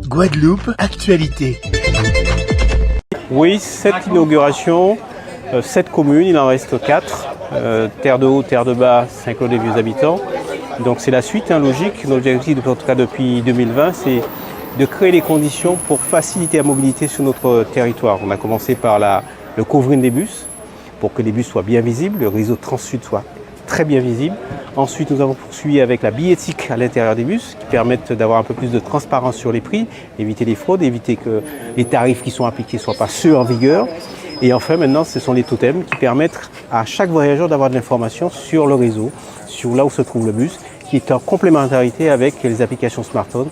Guadeloupe, actualité. Oui, cette inauguration, 7 communes, il en reste 4. Terre de Haut, Terre de Bas, Saint-Claude des Vieux Habitants. Donc c'est la suite logique. L'objectif, en tout cas depuis 2020, c'est de créer les conditions pour faciliter la mobilité sur notre territoire. On a commencé par le covering des bus, pour que les bus soient bien visibles, le réseau Transsud soit très bien visible. Ensuite, nous avons poursuivi avec la billettique à l'intérieur des bus, qui permettent d'avoir un peu plus de transparence sur les prix, éviter les fraudes, éviter que les tarifs qui sont appliqués ne soient pas ceux en vigueur. Et enfin, maintenant, ce sont les totems qui permettent à chaque voyageur d'avoir de l'information sur le réseau, sur là où se trouve le bus, qui est en complémentarité avec les applications smartphone,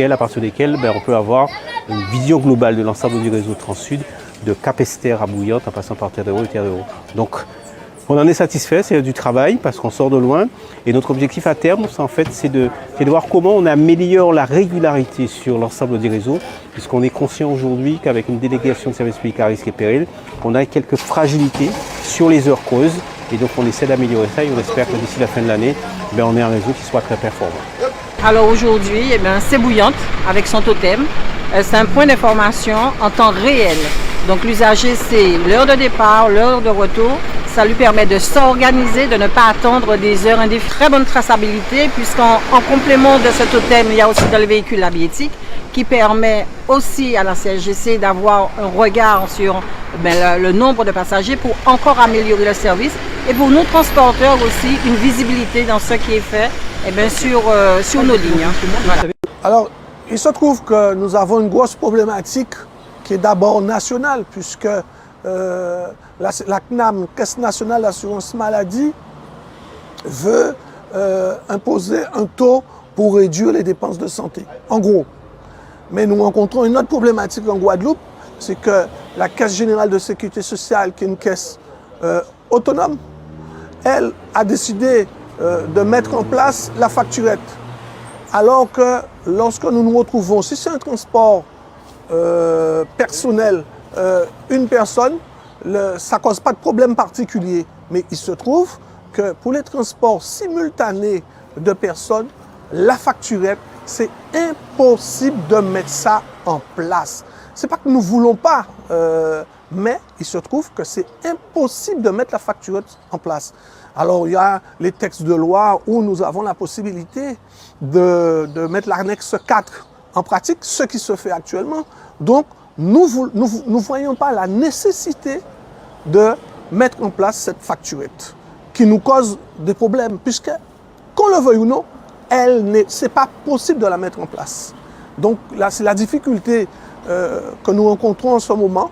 à partir desquelles on peut avoir une vision globale de l'ensemble du réseau Transsud, de Cap-Esther à Bouillotte, en passant par Terre de Haut et Terre de Haut. Donc, on en est satisfait, c'est du travail parce qu'on sort de loin. Et notre objectif à terme, c'est de voir comment on améliore la régularité sur l'ensemble des réseaux, puisqu'on est conscient aujourd'hui qu'avec une délégation de service public à risque et péril, on a quelques fragilités sur les heures creuses. Et donc on essaie d'améliorer ça et on espère que d'ici la fin de l'année, on ait un réseau qui soit très performant. Alors aujourd'hui, c'est Bouillotte avec son totem. C'est un point d'information en temps réel. Donc l'usager sait l'heure de départ, l'heure de retour. Ça lui permet de s'organiser, de ne pas attendre des heures indéfinies. Très bonne traçabilité, puisqu'en complément de ce totem, il y a aussi dans le véhicule la billettique, qui permet aussi à la CSGC d'avoir un regard sur le nombre de passagers pour encore améliorer le service. Et pour nous transporteurs aussi, une visibilité dans ce qui est fait sur nos lignes. Voilà. Alors, il se trouve que nous avons une grosse problématique qui est d'abord nationale, puisque la CNAM, Caisse nationale d'assurance maladie, veut imposer un taux pour réduire les dépenses de santé, en gros. Mais nous rencontrons une autre problématique en Guadeloupe, c'est que la Caisse générale de sécurité sociale, qui est une caisse autonome, elle a décidé de mettre en place la facturette. Alors que lorsque nous nous retrouvons, si c'est un transport personnel, une personne, ça ne cause pas de problème particulier. Mais il se trouve que pour les transports simultanés de personnes, la facturette, c'est impossible de mettre ça en place. Ce n'est pas que nous ne voulons pas, mais il se trouve que c'est impossible de mettre la facturette en place. Alors il y a les textes de loi où nous avons la possibilité de mettre l'annexe 4 en pratique, ce qui se fait actuellement. Donc, nous ne voyons pas la nécessité de mettre en place cette facturette qui nous cause des problèmes, puisque, qu'on le veuille ou non, ce n'est pas possible de la mettre en place. Donc, là, c'est la difficulté que nous rencontrons en ce moment.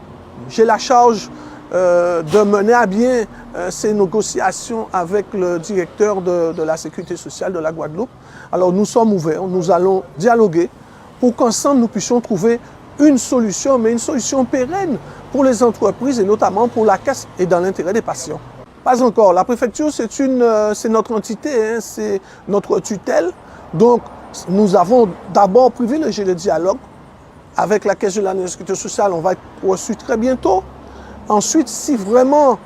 J'ai la charge de mener à bien ces négociations avec le directeur de la Sécurité sociale de la Guadeloupe. Alors, nous sommes ouverts, nous allons dialoguer pour qu'ensemble nous puissions trouver une solution, mais une solution pérenne pour les entreprises et notamment pour la caisse et dans l'intérêt des patients. Pas encore. La préfecture, c'est notre entité, c'est notre tutelle. Donc, nous avons d'abord privilégié le dialogue avec la Caisse de la Sécurité sociale. On va être reçu très bientôt. Ensuite, si vraiment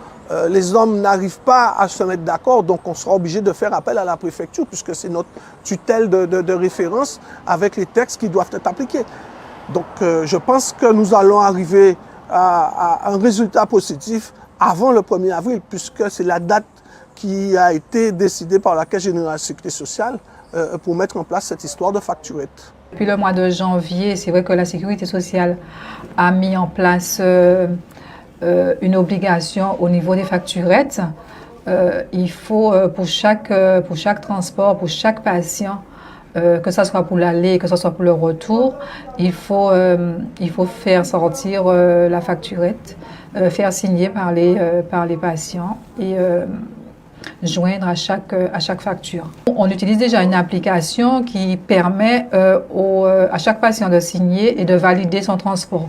les hommes n'arrivent pas à se mettre d'accord, donc on sera obligé de faire appel à la préfecture puisque c'est notre tutelle de référence avec les textes qui doivent être appliqués. Donc je pense que nous allons arriver à un résultat positif avant le 1er avril puisque c'est la date qui a été décidée par la Caisse générale de sécurité sociale pour mettre en place cette histoire de facturette. Depuis le mois de janvier, c'est vrai que la Sécurité sociale a mis en place une obligation au niveau des facturettes. Il faut pour chaque transport, pour chaque patient, que ce soit pour l'aller, que ce soit pour le retour, il faut faire sortir la facturette, faire signer par les patients et joindre à chaque facture. On utilise déjà une application qui permet à chaque patient de signer et de valider son transport.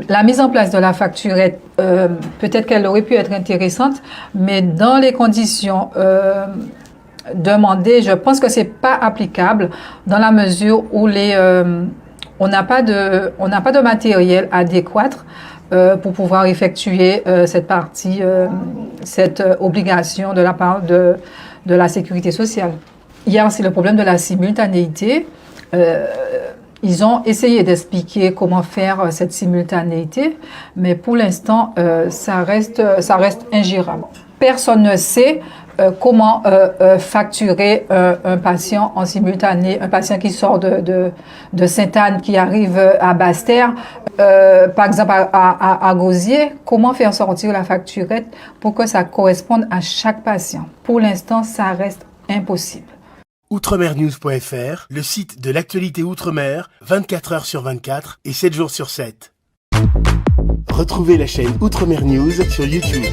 La mise en place de la facturette, peut-être qu'elle aurait pu être intéressante, mais dans les conditions demandées, je pense que c'est pas applicable dans la mesure où on n'a pas de matériel adéquat pour pouvoir effectuer cette partie, cette obligation de la part de la sécurité sociale. Il y a aussi le problème de la simultanéité. Ils ont essayé d'expliquer comment faire cette simultanéité, mais pour l'instant, ça reste ingérable. Personne ne sait comment facturer un patient en simultané, un patient qui sort de Sainte-Anne, qui arrive à Basse-Terre, par exemple à Gosier, comment faire sortir la facturette pour que ça corresponde à chaque patient. Pour l'instant, ça reste impossible. Outremernews.fr, le site de l'actualité Outre-mer, 24 heures sur 24 et 7 jours sur 7. Retrouvez la chaîne Outremer News sur YouTube.